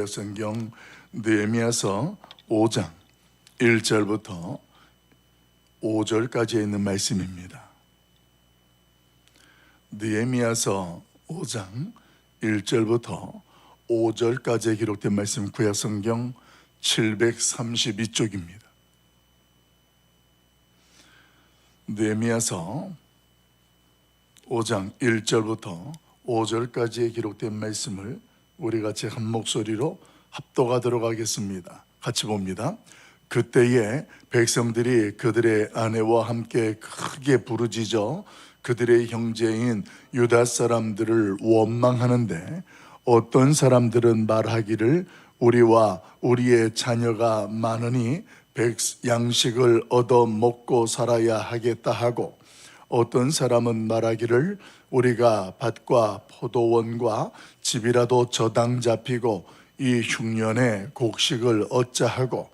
성경 느헤미야서 5장 1절부터 5절까지 있는 말씀입니다. 느헤미야서 5장 1절부터 5절까지 기록된 말씀, 구약 성경 732쪽입니다. 느헤미야서 5장 1절부터 5절까지 기록된 말씀을 우리 같이 한 목소리로 합독하도록 하겠습니다. 같이 봅니다. 그때에 백성들이 그들의 아내와 함께 크게 부르짖어 그들의 형제인 유다 사람들을 원망하는데, 어떤 사람들은 말하기를 우리와 우리의 자녀가 많으니 양식을 얻어 먹고 살아야 하겠다 하고, 어떤 사람은 말하기를 우리가 밭과 포도원과 집이라도 저당 잡히고 이 흉년에 곡식을 얻자 하고,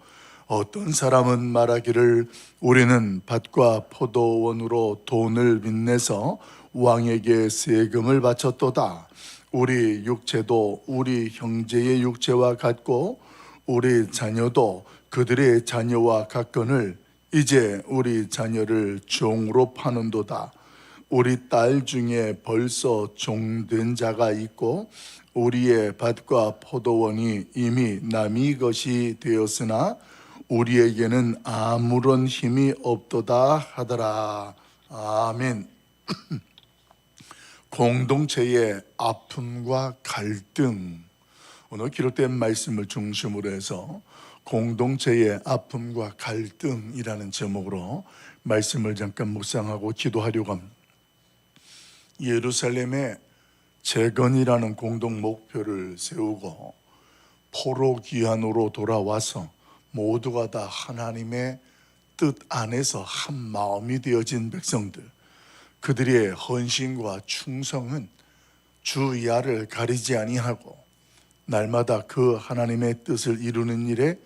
어떤 사람은 말하기를 우리는 밭과 포도원으로 돈을 빚내서 왕에게 세금을 바쳤도다. 우리 육체도 우리 형제의 육체와 같고 우리 자녀도 그들의 자녀와 같거늘 이제 우리 자녀를 종으로 파는도다. 우리 딸 중에 벌써 종된 자가 있고 우리의 밭과 포도원이 이미 남의 것이 되었으나 우리에게는 아무런 힘이 없도다 하더라. 아멘. 공동체의 아픔과 갈등, 오늘 기록된 말씀을 중심으로 해서 공동체의 아픔과 갈등이라는 제목으로 말씀을 잠깐 묵상하고 기도하려고 합니다. 예루살렘에 재건이라는 공동 목표를 세우고 포로 귀환으로 돌아와서 모두가 다 하나님의 뜻 안에서 한 마음이 되어진 백성들, 그들의 헌신과 충성은 주야를 가리지 아니하고 날마다 그 하나님의 뜻을 이루는 일에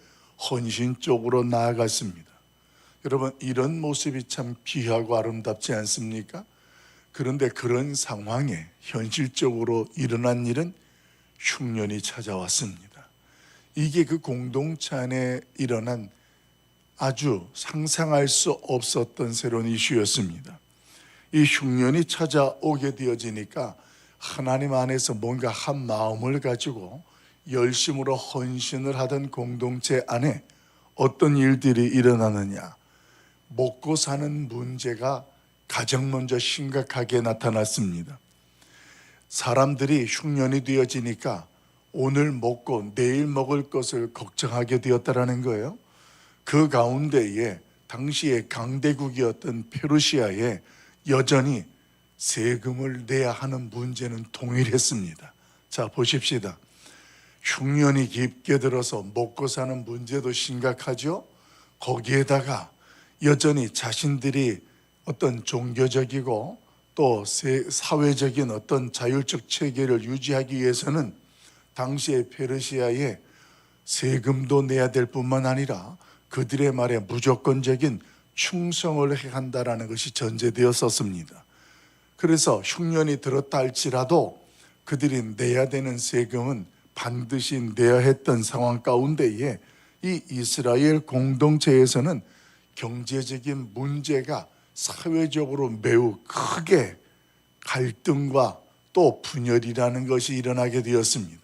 헌신적으로 나아갔습니다. 여러분, 이런 모습이 참 귀하고 아름답지 않습니까? 그런데 그런 상황에 현실적으로 일어난 일은 흉년이 찾아왔습니다. 이게 그 공동체 안에 일어난 아주 상상할 수 없었던 새로운 이슈였습니다. 이 흉년이 찾아오게 되어지니까 하나님 안에서 뭔가 한 마음을 가지고 열심으로 헌신을 하던 공동체 안에 어떤 일들이 일어나느냐, 먹고 사는 문제가 가장 먼저 심각하게 나타났습니다. 사람들이 흉년이 되어지니까 오늘 먹고 내일 먹을 것을 걱정하게 되었다라는 거예요. 그 가운데에 당시에 강대국이었던 페르시아에 여전히 세금을 내야 하는 문제는 동일했습니다. 자, 보십시다. 흉년이 깊게 들어서 먹고 사는 문제도 심각하죠. 거기에다가 여전히 자신들이 어떤 종교적이고 또 사회적인 어떤 자율적 체계를 유지하기 위해서는 당시의 페르시아에 세금도 내야 될 뿐만 아니라 그들의 말에 무조건적인 충성을 해야 한다는 것이 전제되었었습니다. 그래서 흉년이 들었다 할지라도 그들이 내야 되는 세금은 반드시 내야 했던 상황 가운데에 이 이스라엘 공동체에서는 경제적인 문제가 사회적으로 매우 크게 갈등과 또 분열이라는 것이 일어나게 되었습니다.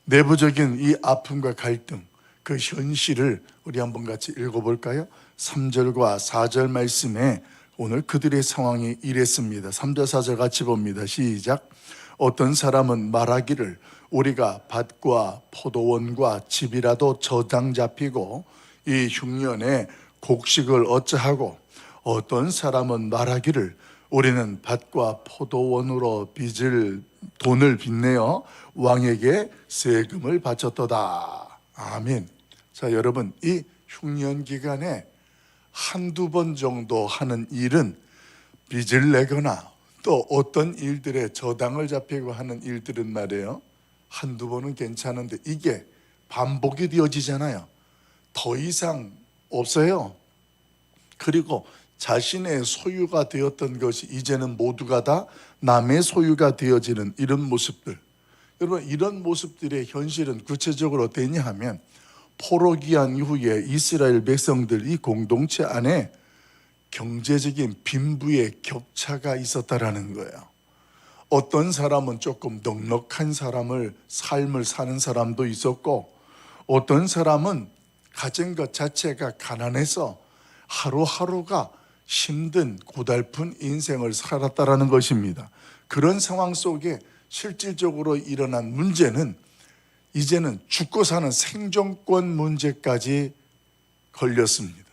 내부적인 이 아픔과 갈등, 그 현실을 우리 한번 같이 읽어볼까요? 3절과 4절 말씀에 오늘 그들의 상황이 이랬습니다. 3절 4절 같이 봅니다. 시작. 어떤 사람은 말하기를 우리가 밭과 포도원과 집이라도 저당 잡히고 이 흉년에 곡식을 얻자 하고, 어떤 사람은 말하기를 우리는 밭과 포도원으로 돈을 빚내어 왕에게 세금을 바쳤도다. 아멘. 자, 여러분, 이 흉년 기간에 한두 번 정도 하는 일은 빚을 내거나 또 어떤 일들에 저당을 잡히고 하는 일들은 말이에요, 한두 번은 괜찮은데 이게 반복이 되어지잖아요. 더 이상 없어요. 그리고 자신의 소유가 되었던 것이 이제는 모두가 다 남의 소유가 되어지는 이런 모습들. 여러분, 이런 모습들의 현실은 구체적으로 어땠냐 하면 포로 귀환 이후에 이스라엘 백성들 이 공동체 안에 경제적인 빈부의 격차가 있었다라는 거예요. 어떤 사람은 조금 넉넉한 삶을 사는 사람도 있었고, 어떤 사람은 가진 것 자체가 가난해서 하루하루가 힘든 고달픈 인생을 살았다라는 것입니다. 그런 상황 속에 실질적으로 일어난 문제는 이제는 죽고 사는 생존권 문제까지 걸렸습니다.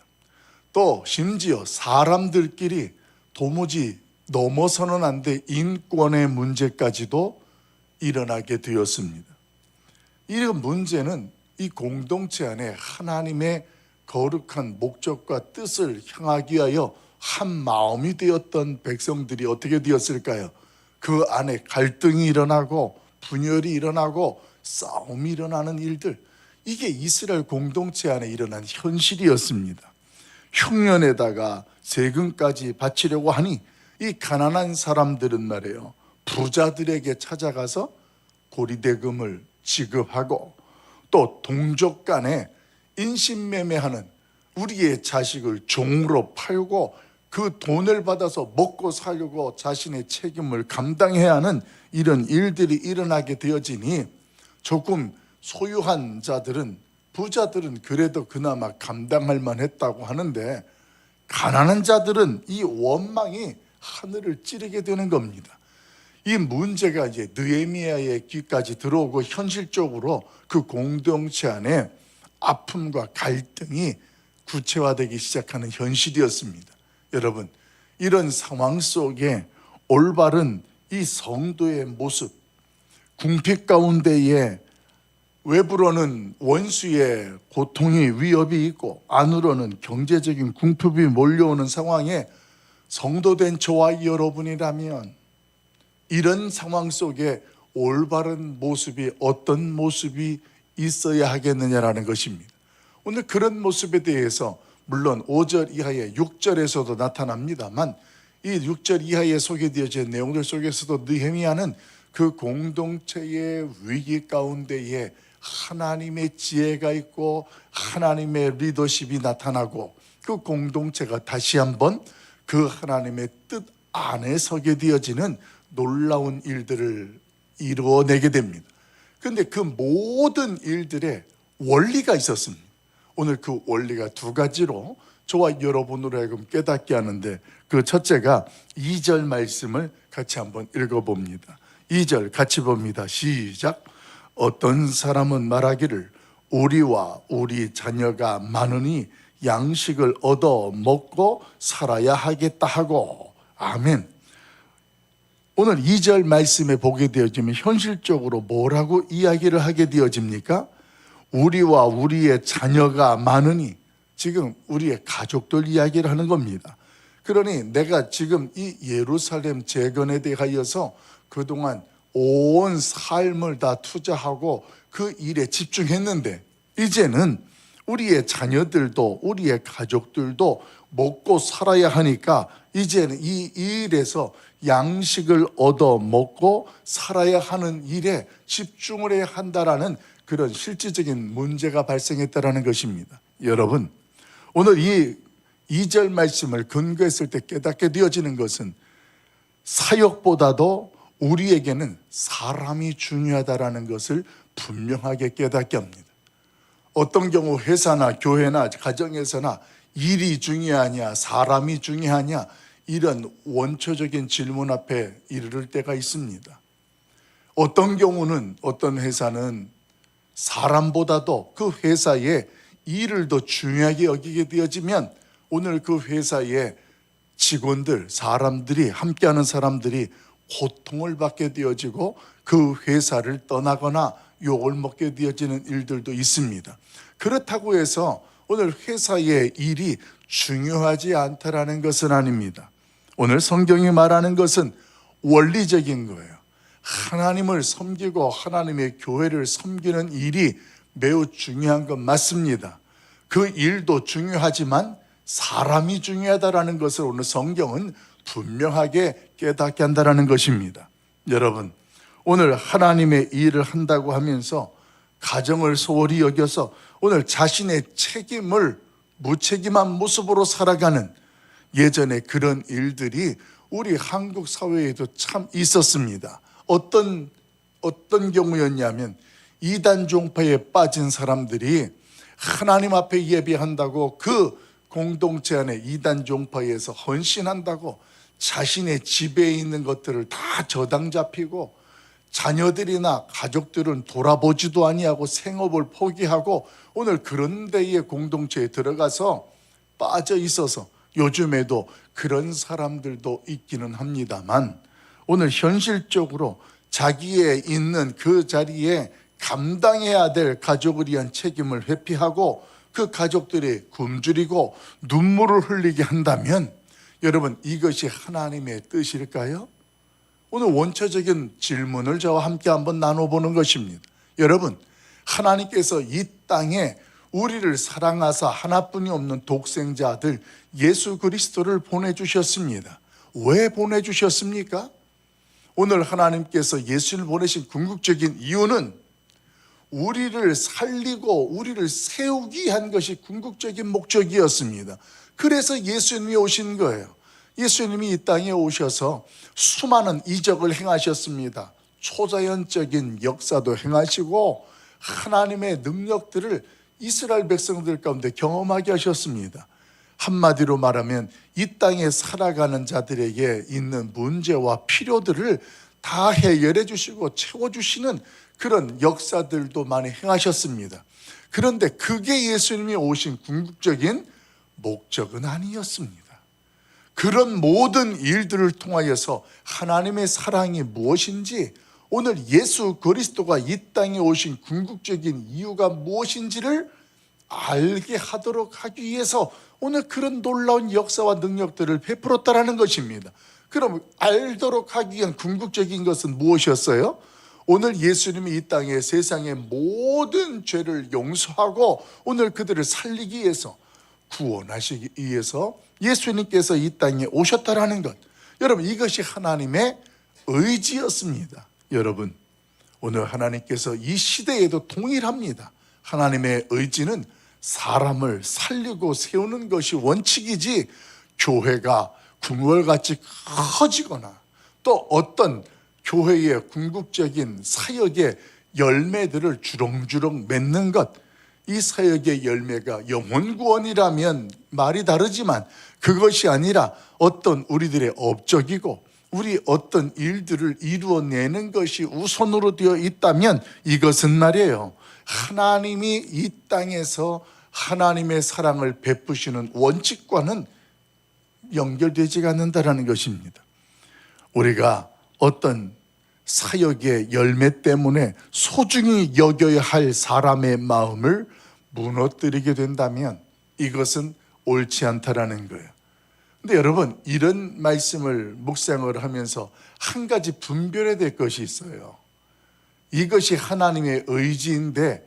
또 심지어 사람들끼리 도무지 넘어서는 안 돼 인권의 문제까지도 일어나게 되었습니다. 이런 문제는 이 공동체 안에 하나님의 거룩한 목적과 뜻을 향하기 위하여 한 마음이 되었던 백성들이 어떻게 되었을까요? 그 안에 갈등이 일어나고 분열이 일어나고 싸움이 일어나는 일들, 이게 이스라엘 공동체 안에 일어난 현실이었습니다. 흉년에다가 세금까지 바치려고 하니 이 가난한 사람들은 말이에요, 부자들에게 찾아가서 고리대금을 지급하고 또 동족 간에 인신매매하는, 우리의 자식을 종으로 팔고 그 돈을 받아서 먹고 살려고 자신의 책임을 감당해야 하는 이런 일들이 일어나게 되어지니 조금 소유한 자들은, 부자들은 그래도 그나마 감당할 만했다고 하는데, 가난한 자들은 이 원망이 하늘을 찌르게 되는 겁니다. 이 문제가 이제 느헤미야의 귀까지 들어오고 현실적으로 그 공동체 안에 아픔과 갈등이 구체화되기 시작하는 현실이었습니다. 여러분, 이런 상황 속에 올바른 이 성도의 모습, 궁핍 가운데에 외부로는 원수의 고통이 위협이 있고 안으로는 경제적인 궁핍이 몰려오는 상황에 성도된 저와 여러분이라면 이런 상황 속에 올바른 모습이 어떤 모습이 있어야 하겠느냐라는 것입니다. 오늘 그런 모습에 대해서 물론 5절 이하의 6절에서도 나타납니다만, 이 6절 이하에 소개되어진 내용들 속에서도 느헤미야는 그 공동체의 위기 가운데에 하나님의 지혜가 있고 하나님의 리더십이 나타나고 그 공동체가 다시 한번 그 하나님의 뜻 안에 서게 되어지는 놀라운 일들을 이루어내게 됩니다. 그런데 그 모든 일들의 원리가 있었습니다. 오늘 그 원리가 두 가지로 저와 여러분으로 하여금 깨닫게 하는데, 그 첫째가 2절 말씀을 같이 한번 읽어봅니다. 2절 같이 봅니다. 시작. 어떤 사람은 말하기를 우리와 우리 자녀가 많으니 양식을 얻어 먹고 살아야 하겠다 하고. 아멘. 오늘 2절 말씀에 보게 되어지면 현실적으로 뭐라고 이야기를 하게 되어집니까? 우리와 우리의 자녀가 많으니, 지금 우리의 가족들 이야기를 하는 겁니다. 그러니 내가 지금 이 예루살렘 재건에 대하여서 그동안 온 삶을 다 투자하고 그 일에 집중했는데, 이제는 우리의 자녀들도 우리의 가족들도 먹고 살아야 하니까 이제는 이 일에서 양식을 얻어 먹고 살아야 하는 일에 집중을 해야 한다라는 그런 실질적인 문제가 발생했다라는 것입니다. 여러분, 오늘 이 2절 말씀을 근거했을 때 깨닫게 되어지는 것은 사역보다도 우리에게는 사람이 중요하다라는 것을 분명하게 깨닫게 합니다. 어떤 경우 회사나 교회나 가정에서나 일이 중요하냐 사람이 중요하냐, 이런 원초적인 질문 앞에 이르를 때가 있습니다. 어떤 경우는 어떤 회사는 사람보다도 그 회사의 일을 더 중요하게 여기게 되어지면 오늘 그 회사의 직원들, 사람들이, 함께하는 사람들이 고통을 받게 되어지고 그 회사를 떠나거나 욕을 먹게 되어지는 일들도 있습니다. 그렇다고 해서 오늘 회사의 일이 중요하지 않다라는 것은 아닙니다. 오늘 성경이 말하는 것은 원리적인 거예요. 하나님을 섬기고 하나님의 교회를 섬기는 일이 매우 중요한 건 맞습니다. 그 일도 중요하지만 사람이 중요하다라는 것을 오늘 성경은 분명하게 깨닫게 한다는 것입니다. 여러분, 오늘 하나님의 일을 한다고 하면서 가정을 소홀히 여겨서 오늘 자신의 책임을 무책임한 모습으로 살아가는 예전에 그런 일들이 우리 한국 사회에도 참 있었습니다. 어떤 경우였냐면 이단 종파에 빠진 사람들이 하나님 앞에 예배한다고 그 공동체 안에 이단 종파에서 헌신한다고 자신의 집에 있는 것들을 다 저당 잡히고 자녀들이나 가족들은 돌아보지도 아니하고 생업을 포기하고 오늘 그런 데의 공동체에 들어가서 빠져 있어서 요즘에도 그런 사람들도 있기는 합니다만 오늘 현실적으로 자기의 있는 그 자리에 감당해야 될 가족을 위한 책임을 회피하고 그 가족들이 굶주리고 눈물을 흘리게 한다면 여러분 이것이 하나님의 뜻일까요? 오늘 원초적인 질문을 저와 함께 한번 나눠보는 것입니다. 여러분, 하나님께서 이 땅에 우리를 사랑하사 하나뿐이 없는 독생자 아들 예수 그리스도를 보내주셨습니다. 왜 보내주셨습니까? 오늘 하나님께서 예수를 보내신 궁극적인 이유는 우리를 살리고 우리를 세우기 위한 것이 궁극적인 목적이었습니다. 그래서 예수님이 오신 거예요. 예수님이 이 땅에 오셔서 수많은 이적을 행하셨습니다. 초자연적인 역사도 행하시고 하나님의 능력들을 이스라엘 백성들 가운데 경험하게 하셨습니다. 한마디로 말하면 이 땅에 살아가는 자들에게 있는 문제와 필요들을 다 해결해 주시고 채워주시는 그런 역사들도 많이 행하셨습니다. 그런데 그게 예수님이 오신 궁극적인 목적은 아니었습니다. 그런 모든 일들을 통하여서 하나님의 사랑이 무엇인지, 오늘 예수 그리스도가 이 땅에 오신 궁극적인 이유가 무엇인지를 알게 하도록 하기 위해서 오늘 그런 놀라운 역사와 능력들을 베풀었다라는 것입니다. 그럼 알도록 하기 위한 궁극적인 것은 무엇이었어요? 오늘 예수님이 이 땅에 세상의 모든 죄를 용서하고 오늘 그들을 살리기 위해서, 구원하시기 위해서 예수님께서 이 땅에 오셨다라는 것, 여러분 이것이 하나님의 의지였습니다. 여러분, 오늘 하나님께서 이 시대에도 동일합니다. 하나님의 의지는 사람을 살리고 세우는 것이 원칙이지 교회가 궁궐같이 커지거나 또 어떤 교회의 궁극적인 사역의 열매들을 주렁주렁 맺는 것, 이 사역의 열매가 영혼구원이라면 말이 다르지만 그것이 아니라 어떤 우리들의 업적이고 우리 어떤 일들을 이루어내는 것이 우선으로 되어 있다면 이것은 말이에요, 하나님이 이 땅에서 하나님의 사랑을 베푸시는 원칙과는 연결되지 않는다라는 것입니다. 우리가 어떤 사역의 열매 때문에 소중히 여겨야 할 사람의 마음을 무너뜨리게 된다면 이것은 옳지 않다라는 거예요. 근데 여러분, 이런 말씀을 묵상을 하면서 한 가지 분별해야 될 것이 있어요. 이것이 하나님의 의지인데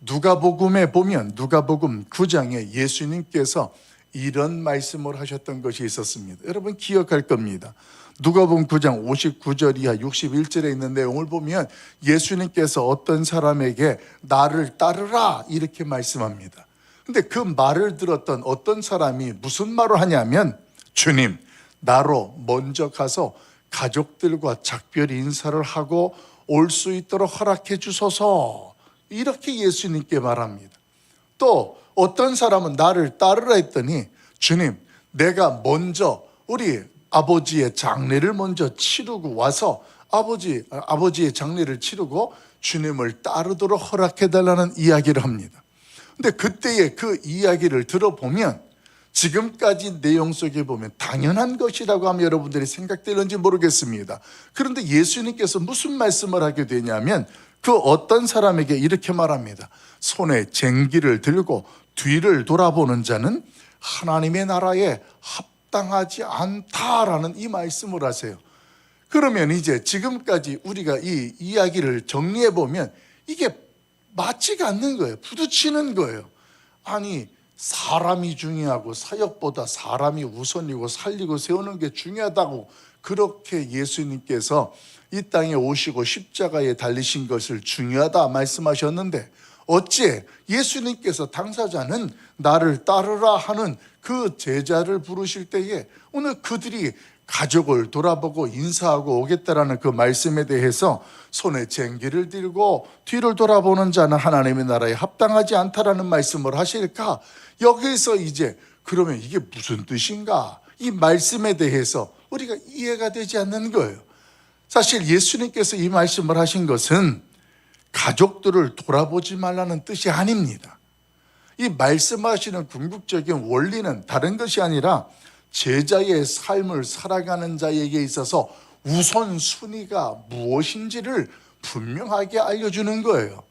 누가복음에 보면 누가복음 9장에 예수님께서 이런 말씀을 하셨던 것이 있었습니다. 여러분 기억할 겁니다. 누가복음 9장 59절 이하 61절에 있는 내용을 보면 예수님께서 어떤 사람에게 나를 따르라 이렇게 말씀합니다. 근데 그 말을 들었던 어떤 사람이 무슨 말을 하냐면, 주님, 나로 먼저 가서 가족들과 작별 인사를 하고 올 수 있도록 허락해 주소서, 이렇게 예수님께 말합니다. 또 어떤 사람은 나를 따르라 했더니, 주님, 내가 먼저 우리 아버지의 장례를 먼저 치르고 와서 아버지의 장례를 치르고 주님을 따르도록 허락해 달라는 이야기를 합니다. 근데 그때의 그 이야기를 들어보면 지금까지 내용 속에 보면 당연한 것이라고 하면 여러분들이 생각되는지 모르겠습니다. 그런데 예수님께서 무슨 말씀을 하게 되냐면 그 어떤 사람에게 이렇게 말합니다. 손에 쟁기를 들고 뒤를 돌아보는 자는 하나님의 나라에 합당하지 않다라는 이 말씀을 하세요. 그러면 이제 지금까지 우리가 이 이야기를 정리해 보면 이게 맞지가 않는 거예요. 부딪히는 거예요. 아니, 사람이 중요하고 사역보다 사람이 우선이고 살리고 세우는 게 중요하다고 그렇게 예수님께서 이 땅에 오시고 십자가에 달리신 것을 중요하다 말씀하셨는데, 어찌 예수님께서 당사자는 나를 따르라 하는 그 제자를 부르실 때에 오늘 그들이 가족을 돌아보고 인사하고 오겠다라는 그 말씀에 대해서 손에 쟁기를 들고 뒤를 돌아보는 자는 하나님의 나라에 합당하지 않다라는 말씀을 하실까? 여기서 이제 그러면 이게 무슨 뜻인가? 이 말씀에 대해서 우리가 이해가 되지 않는 거예요. 사실 예수님께서 이 말씀을 하신 것은 가족들을 돌아보지 말라는 뜻이 아닙니다. 이 말씀하시는 궁극적인 원리는 다른 것이 아니라 제자의 삶을 살아가는 자에게 있어서 우선순위가 무엇인지를 분명하게 알려주는 거예요.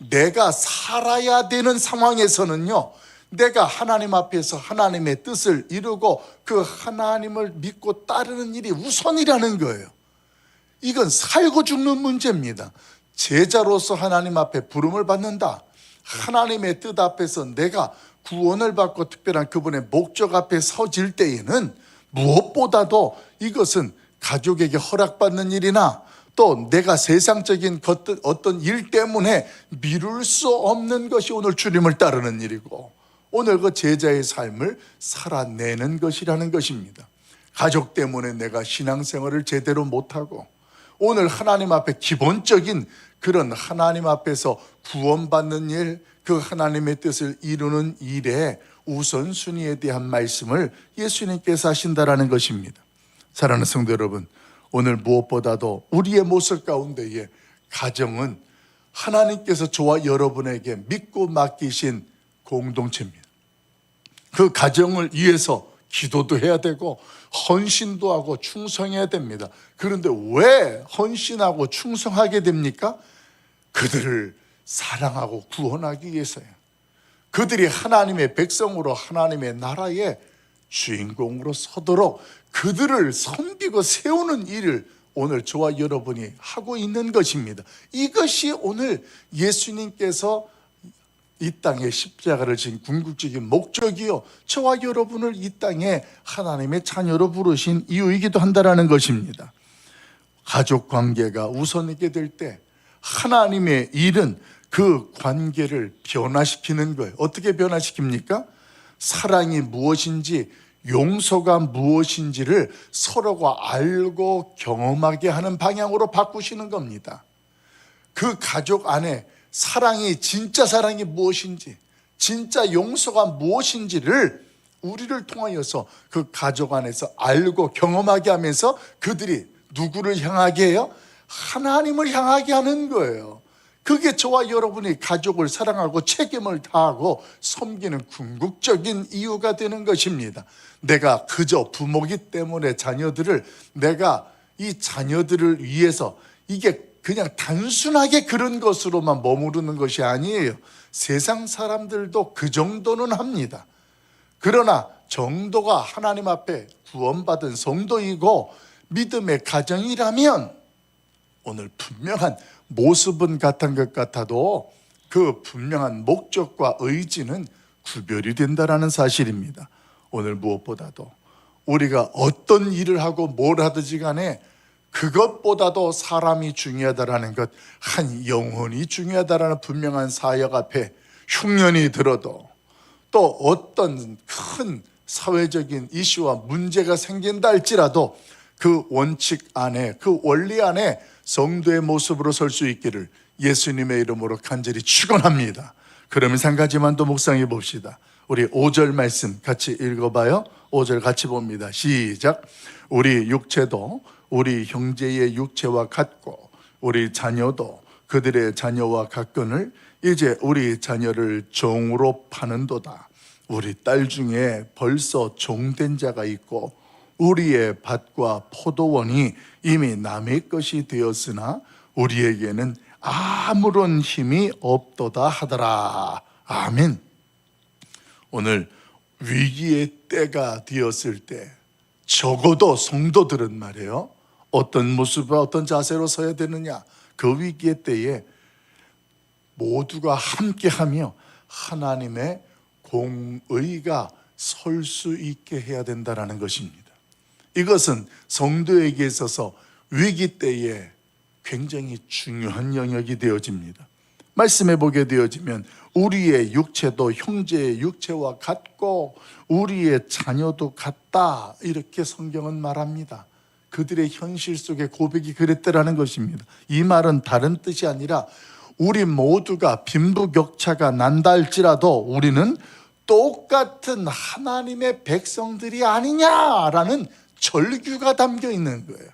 내가 살아야 되는 상황에서는요, 내가 하나님 앞에서 하나님의 뜻을 이루고 그 하나님을 믿고 따르는 일이 우선이라는 거예요. 이건 살고 죽는 문제입니다. 제자로서 하나님 앞에 부름을 받는다. 하나님의 뜻 앞에서 내가 구원을 받고 특별한 그분의 목적 앞에 서질 때에는 무엇보다도 이것은 가족에게 허락받는 일이나 또 내가 세상적인 어떤 일 때문에 미룰 수 없는 것이 오늘 주님을 따르는 일이고, 오늘 그 제자의 삶을 살아내는 것이라는 것입니다. 가족 때문에 내가 신앙생활을 제대로 못하고, 오늘 하나님 앞에 기본적인 그런 하나님 앞에서 구원받는 일, 그 하나님의 뜻을 이루는 일에 우선순위에 대한 말씀을 예수님께서 하신다라는 것입니다. 사랑하는 성도 여러분, 오늘 무엇보다도 우리의 모습 가운데에 가정은 하나님께서 저와 여러분에게 믿고 맡기신 공동체입니다. 그 가정을 위해서 기도도 해야 되고 헌신도 하고 충성해야 됩니다. 그런데 왜 헌신하고 충성하게 됩니까? 그들을 사랑하고 구원하기 위해서요. 그들이 하나님의 백성으로 하나님의 나라의 주인공으로 서도록 그들을 섬기고 세우는 일을 오늘 저와 여러분이 하고 있는 것입니다. 이것이 오늘 예수님께서 이 땅에 십자가를 진 궁극적인 목적이요, 저와 여러분을 이 땅에 하나님의 자녀로 부르신 이유이기도 한다는 것입니다. 가족 관계가 우선이게 될 때 하나님의 일은 그 관계를 변화시키는 거예요. 어떻게 변화시킵니까? 사랑이 무엇인지, 용서가 무엇인지를 서로가 알고 경험하게 하는 방향으로 바꾸시는 겁니다. 그 가족 안에 사랑이, 진짜 사랑이 무엇인지, 진짜 용서가 무엇인지를 우리를 통하여서 그 가족 안에서 알고 경험하게 하면서 그들이 누구를 향하게 해요? 하나님을 향하게 하는 거예요. 그게 저와 여러분이 가족을 사랑하고 책임을 다하고 섬기는 궁극적인 이유가 되는 것입니다. 내가 그저 부모기 때문에 내가 이 자녀들을 위해서, 이게 그냥 단순하게 그런 것으로만 머무르는 것이 아니에요. 세상 사람들도 그 정도는 합니다. 그러나 정도가 하나님 앞에 구원받은 성도이고 믿음의 가정이라면 오늘 분명한 모습은 같은 것 같아도 그 분명한 목적과 의지는 구별이 된다는 사실입니다. 오늘 무엇보다도 우리가 어떤 일을 하고 뭘 하든지 간에 그것보다도 사람이 중요하다라는 것, 한 영혼이 중요하다라는 분명한 사역 앞에 흉년이 들어도, 또 어떤 큰 사회적인 이슈와 문제가 생긴다 할지라도 그 원칙 안에, 그 원리 안에 성도의 모습으로 설 수 있기를 예수님의 이름으로 간절히 축원합니다. 그러면서 한 가지만 더 묵상해 봅시다. 우리 5절 말씀 같이 읽어봐요. 5절 같이 봅니다. 시작. 우리 육체도 우리 형제의 육체와 같고 우리 자녀도 그들의 자녀와 같거늘 이제 우리 자녀를 종으로 파는도다. 우리 딸 중에 벌써 종된 자가 있고 우리의 밭과 포도원이 이미 남의 것이 되었으나 우리에게는 아무런 힘이 없도다 하더라. 아멘. 오늘 위기의 때가 되었을 때 적어도 성도들은 말이에요, 어떤 모습과 어떤 자세로 서야 되느냐, 그 위기의 때에 모두가 함께하며 하나님의 공의가 설 수 있게 해야 된다는 것입니다. 이것은 성도에게 있어서 위기 때에 굉장히 중요한 영역이 되어집니다. 말씀해 보게 되어지면 우리의 육체도 형제의 육체와 같고 우리의 자녀도 같다, 이렇게 성경은 말합니다. 그들의 현실 속의 고백이 그랬더라는 것입니다. 이 말은 다른 뜻이 아니라 우리 모두가 빈부격차가 난다 할지라도 우리는 똑같은 하나님의 백성들이 아니냐라는 절규가 담겨 있는 거예요.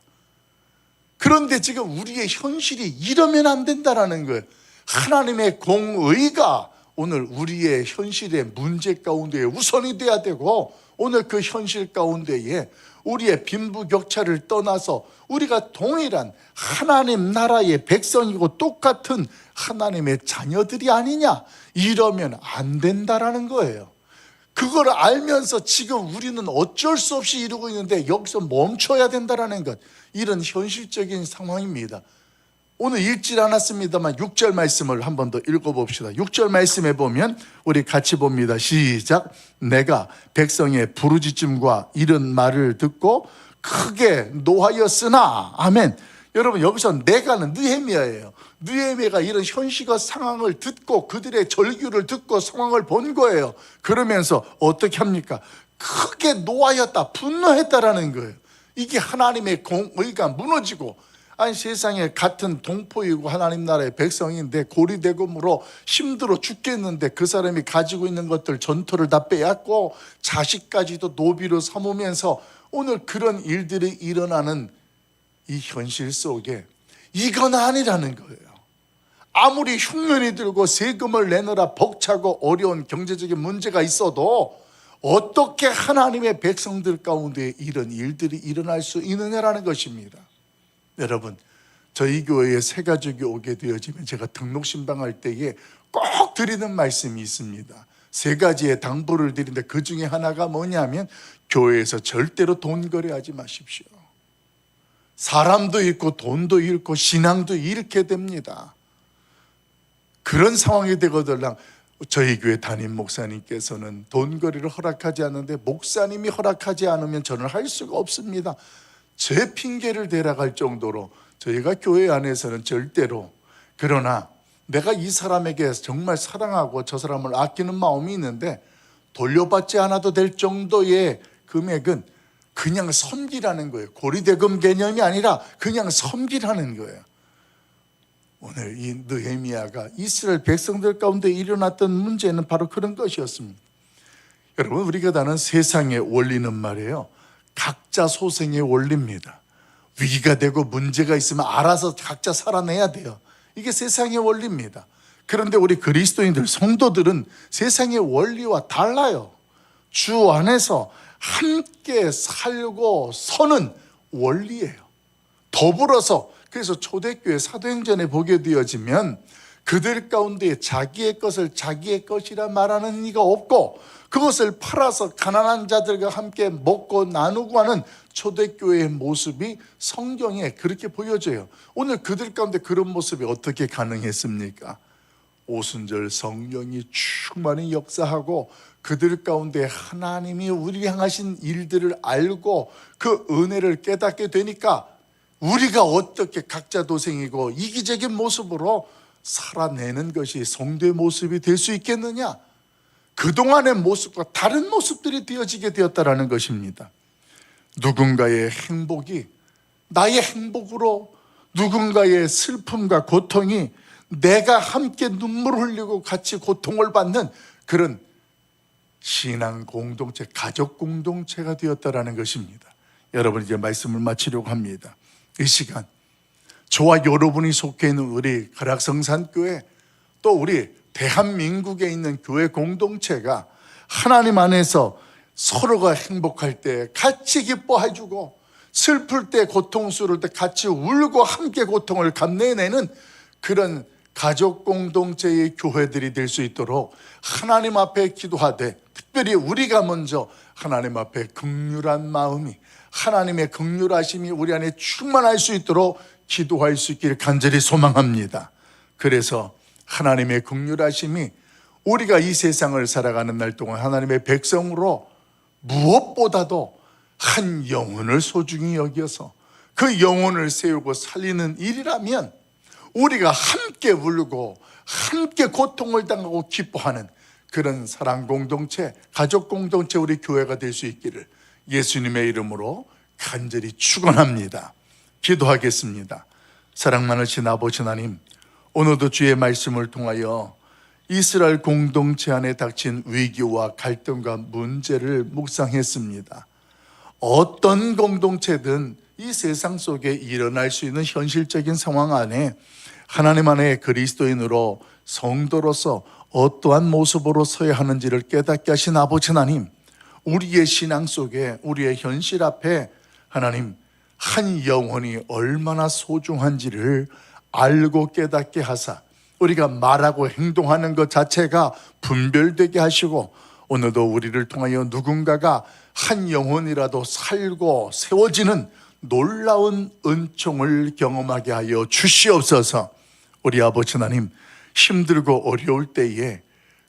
그런데 지금 우리의 현실이 이러면 안 된다라는 거예요. 하나님의 공의가 오늘 우리의 현실의 문제 가운데 우선이 돼야 되고, 오늘 그 현실 가운데에 우리의 빈부격차를 떠나서 우리가 동일한 하나님 나라의 백성이고 똑같은 하나님의 자녀들이 아니냐, 이러면 안 된다라는 거예요. 그걸 알면서 지금 우리는 어쩔 수 없이 이루고 있는데 여기서 멈춰야 된다라는 것, 이런 현실적인 상황입니다. 오늘 읽질 않았습니다만 6절 말씀을 한 번 더 읽어봅시다. 6절 말씀에 보면 우리 같이 봅니다. 시작. 내가 백성의 부르짖음과 이런 말을 듣고 크게 노하였으나. 아멘. 여러분, 여기서 내가는 느헤미야예요. 느헤미야가 이런 현실과 상황을 듣고 그들의 절규를 듣고 상황을 본 거예요. 그러면서 어떻게 합니까? 크게 노하였다, 분노했다라는 거예요. 이게 하나님의 공의가 무너지고, 아니 세상에 같은 동포이고 하나님 나라의 백성인데 고리대금으로 힘들어 죽겠는데 그 사람이 가지고 있는 것들 전토를 다 빼앗고 자식까지도 노비로 삼으면서 오늘 그런 일들이 일어나는 이 현실 속에 이건 아니라는 거예요. 아무리 흉년이 들고 세금을 내느라 벅차고 어려운 경제적인 문제가 있어도 어떻게 하나님의 백성들 가운데 이런 일들이 일어날 수 있느냐라는 것입니다. 여러분, 저희 교회에 새 가족이 오게 되어지면 제가 등록 신방할 때에 꼭 드리는 말씀이 있습니다. 세 가지의 당부를 드리는데 그 중에 하나가 뭐냐면 교회에서 절대로 돈 거래하지 마십시오. 사람도 잃고 돈도 잃고 신앙도 잃게 됩니다. 그런 상황이 되거든 저희 교회 담임 목사님께서는 돈 거래를 허락하지 않는데 목사님이 허락하지 않으면 저는 할 수가 없습니다. 제 핑계를 대라갈 정도로 저희가 교회 안에서는 절대로, 그러나 내가 이 사람에게 정말 사랑하고 저 사람을 아끼는 마음이 있는데 돌려받지 않아도 될 정도의 금액은 그냥 섬기라는 거예요. 고리대금 개념이 아니라 그냥 섬기라는 거예요. 오늘 이 느헤미야가 이스라엘 백성들 가운데 일어났던 문제는 바로 그런 것이었습니다. 여러분, 우리가 다는 세상의 원리는 말이에요, 각자 소생의 원리입니다. 위기가 되고 문제가 있으면 알아서 각자 살아내야 돼요. 이게 세상의 원리입니다. 그런데 우리 그리스도인들, 성도들은 세상의 원리와 달라요. 주 안에서 함께 살고 서는 원리예요. 더불어서, 그래서 초대교회 사도행전에 보게 되어지면 그들 가운데 자기의 것을 자기의 것이라 말하는 이가 없고 그것을 팔아서 가난한 자들과 함께 먹고 나누고 하는 초대교회의 모습이 성경에 그렇게 보여져요. 오늘 그들 가운데 그런 모습이 어떻게 가능했습니까? 오순절 성령이 충만히 역사하고 그들 가운데 하나님이 우리 향하신 일들을 알고 그 은혜를 깨닫게 되니까 우리가 어떻게 각자 도생이고 이기적인 모습으로 살아내는 것이 성도의 모습이 될 수 있겠느냐? 그동안의 모습과 다른 모습들이 되어지게 되었다라는 것입니다. 누군가의 행복이 나의 행복으로, 누군가의 슬픔과 고통이 내가 함께 눈물을 흘리고 같이 고통을 받는 그런 신앙 공동체, 가족 공동체가 되었다라는 것입니다. 여러분, 이제 말씀을 마치려고 합니다. 이 시간 저와 여러분이 속해 있는 우리 가락성산교회, 또 우리 대한민국에 있는 교회 공동체가 하나님 안에서 서로가 행복할 때 같이 기뻐해주고 슬플 때, 고통스러울 때 같이 울고 함께 고통을 감내내는 그런 가족 공동체의 교회들이 될 수 있도록 하나님 앞에 기도하되, 특별히 우리가 먼저 하나님 앞에 긍휼한 마음이, 하나님의 긍휼하심이 우리 안에 충만할 수 있도록 기도할 수 있기를 간절히 소망합니다. 그래서 하나님의 긍휼하심이 우리가 이 세상을 살아가는 날 동안 하나님의 백성으로 무엇보다도 한 영혼을 소중히 여겨서 그 영혼을 세우고 살리는 일이라면 우리가 함께 울고 함께 고통을 당하고 기뻐하는 그런 사랑 공동체, 가족 공동체, 우리 교회가 될 수 있기를 예수님의 이름으로 간절히 축원합니다. 기도하겠습니다. 사랑 많으신 아버지 하나님, 오늘도 주의 말씀을 통하여 이스라엘 공동체 안에 닥친 위기와 갈등과 문제를 묵상했습니다. 어떤 공동체든 이 세상 속에 일어날 수 있는 현실적인 상황 안에 하나님 안에 그리스도인으로 성도로서 어떠한 모습으로 서야 하는지를 깨닫게 하신 아버지 하나님, 우리의 신앙 속에 우리의 현실 앞에 하나님 한 영혼이 얼마나 소중한지를 알고 깨닫게 하사 우리가 말하고 행동하는 것 자체가 분별되게 하시고 오늘도 우리를 통하여 누군가가 한 영혼이라도 살고 세워지는 놀라운 은총을 경험하게 하여 주시옵소서. 우리 아버지 하나님, 힘들고 어려울 때에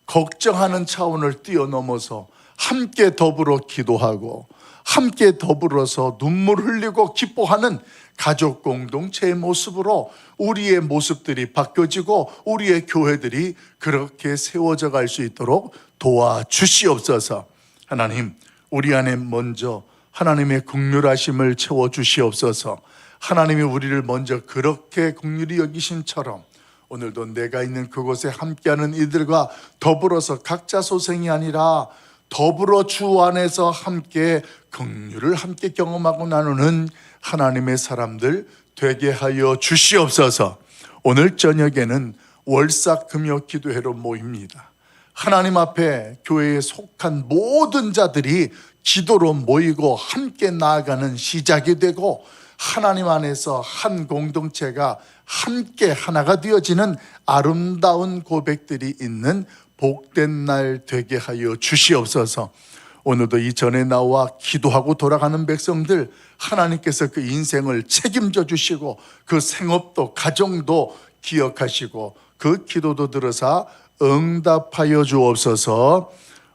걱정하는 차원을 뛰어넘어서 함께 더불어 기도하고 함께 더불어서 눈물 흘리고 기뻐하는 가족 공동체의 모습으로 우리의 모습들이 바뀌어지고 우리의 교회들이 그렇게 세워져 갈 수 있도록 도와주시옵소서. 하나님, 우리 안에 먼저 하나님의 긍휼하심을 채워주시옵소서. 하나님이 우리를 먼저 그렇게 긍휼히 여기심처럼 오늘도 내가 있는 그곳에 함께하는 이들과 더불어서 각자 소생이 아니라 더불어 주 안에서 함께 긍휼을 함께 경험하고 나누는 하나님의 사람들 되게 하여 주시옵소서. 오늘 저녁에는 월삭금요 기도회로 모입니다. 하나님 앞에 교회에 속한 모든 자들이 기도로 모이고 함께 나아가는 시작이 되고 하나님 안에서 한 공동체가 함께 하나가 되어지는 아름다운 고백들이 있는 복된 날 되게 하여 주시옵소서. 오늘도 이 전에 나와 기도하고 돌아가는 백성들 하나님께서 그 인생을 책임져 주시고 그 생업도 가정도 기억하시고 그 기도도 들으사 응답하여 주옵소서.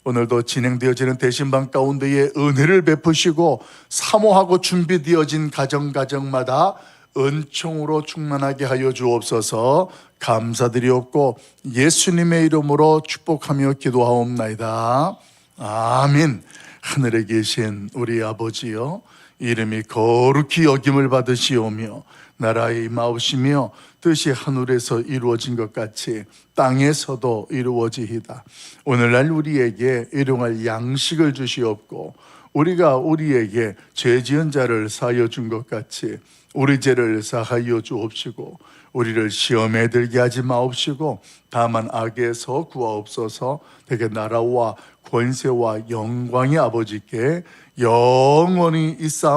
오늘도 진행되어지는 대신방 가운데에 은혜를 베푸시고 사모하고 준비되어진 가정마다 은총으로 충만하게 하여 주옵소서. 감사드리옵고 예수님의 이름으로 축복하며 기도하옵나이다. 아멘. 하늘에 계신 우리 아버지여, 이름이 거룩히 여김을 받으시오며 나라의 임하옵시며 뜻이 하늘에서 이루어진 것 같이 땅에서도 이루어지이다. 오늘날 우리에게 일용할 양식을 주시옵고 우리가 우리에게 죄 지은 자를 사하여 준 것 같이 우리 죄를 사하여 주옵시고 우리를 시험에 들게 하지 마옵시고 다만 악에서 구하옵소서. 되게 나라와 권세와 영광의 아버지께 영원히 있사옵나이다.